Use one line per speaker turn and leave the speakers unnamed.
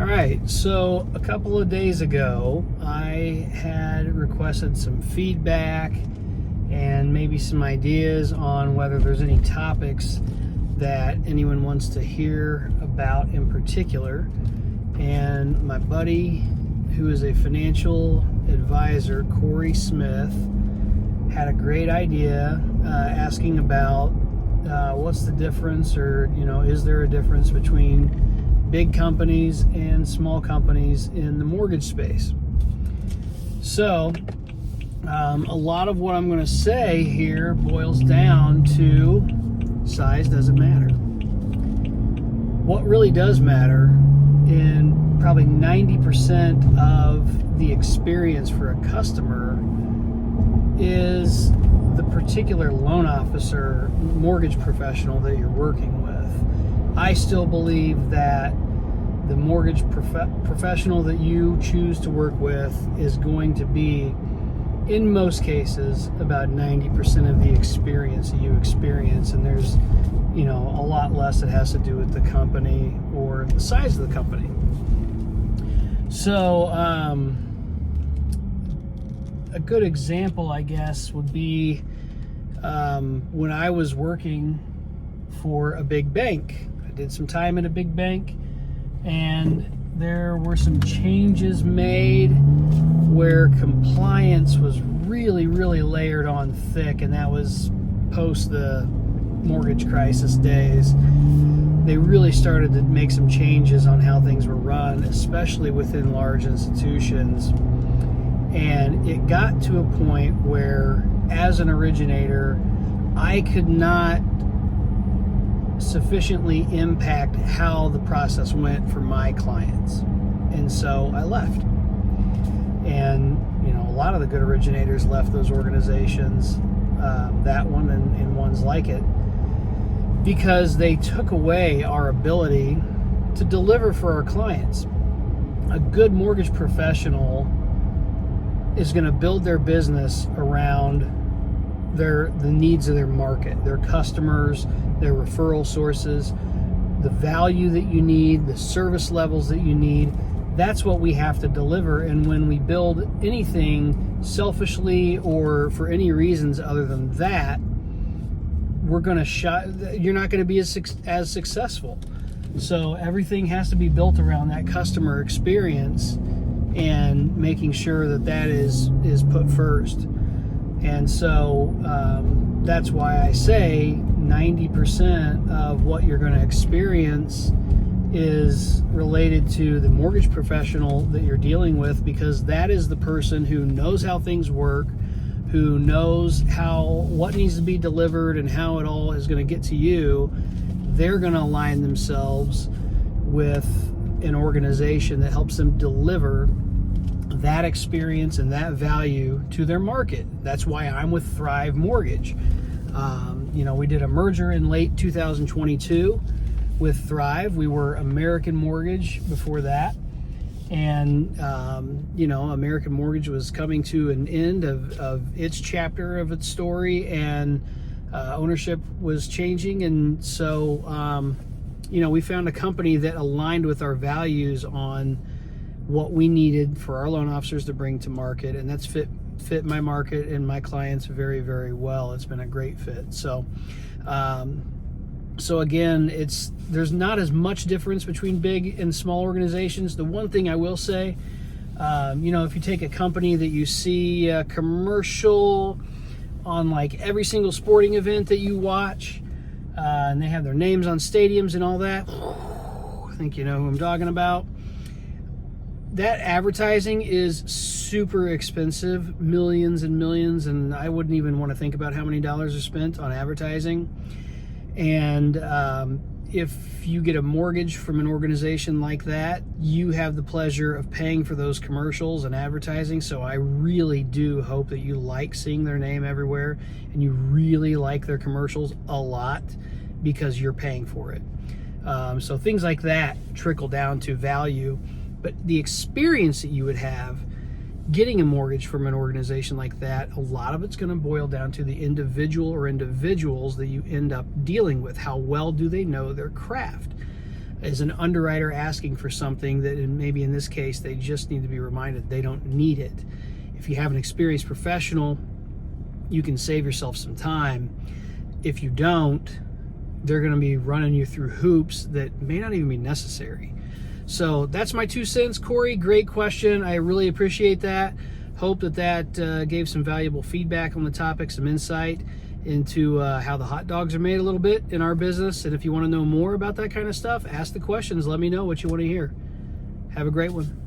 All right, so a couple of days ago, I had requested some feedback and maybe some ideas on whether there's any topics that anyone wants to hear about in particular. And my buddy, who is a financial advisor, Cory Smith, had a great idea asking about what's the difference, or is there a difference between big companies and small companies in the mortgage space. So a lot of what I'm going to say here boils down to size doesn't matter. What really does matter, in probably 90% of the experience for a customer, is the particular loan officer, mortgage professional that you're working with. I still believe that the mortgage professional that you choose to work with is going to be, in most cases, about 90% of the experience that you experience, and there's a lot less that has to do with the company or the size of the company. So a good example, I guess, would be when I was working for a big bank. I did some time at a big bank, and there were some changes made where compliance was really, really layered on thick, and that was post the mortgage crisis days. They really started to make some changes on how things were run, especially within large institutions. And it got to a point where, as an originator, I could not sufficiently impact how the process went for my clients. And so I left. And, a lot of the good originators left those organizations, that one and ones like it, because they took away our ability to deliver for our clients. A good mortgage professional is going to build their business around the needs of their market, their customers, their referral sources, the value that you need, the service levels that you need. That's what we have to deliver. And when we build anything selfishly or for any reasons other than that, you're not going to be as successful. So everything has to be built around that customer experience and making sure that is put first. And so that's why I say 90% of what you're going to experience is related to the mortgage professional that you're dealing with, because that is the person who knows how things work, who knows what needs to be delivered and how it all is going to get to you. They're going to align themselves with an organization that helps them deliver that experience and that value to their market. That's why I'm with Thrive Mortgage. We did a merger in late 2022 with Thrive. We were American Mortgage before that. And, American Mortgage was coming to an end of its chapter of its story, and ownership was changing. And so, we found a company that aligned with our values on what we needed for our loan officers to bring to market, and that's fit my market and my clients very, very well. It's been a great fit. So again, there's not as much difference between big and small organizations. The one thing I will say, if you take a company that you see a commercial on like every single sporting event that you watch, and they have their names on stadiums and all that, I think you know who I'm talking about. That advertising is super expensive, millions and millions, and I wouldn't even want to think about how many dollars are spent on advertising. And if you get a mortgage from an organization like that, you have the pleasure of paying for those commercials and advertising. So I really do hope that you like seeing their name everywhere and you really like their commercials a lot, because you're paying for it. So things like that trickle down to value. But the experience that you would have getting a mortgage from an organization like that, a lot of it's going to boil down to the individual or individuals that you end up dealing with. How well do they know their craft? is an underwriter asking for something that maybe in this case they just need to be reminded they don't need it. If you have an experienced professional, you can save yourself some time. If you don't, they're going to be running you through hoops that may not even be necessary. So that's my 2 cents, Corey. Great question. I really appreciate that. Hope that gave some valuable feedback on the topic, some insight into how the hot dogs are made a little bit in our business. And if you want to know more about that kind of stuff, ask the questions. Let me know what you want to hear. Have a great one.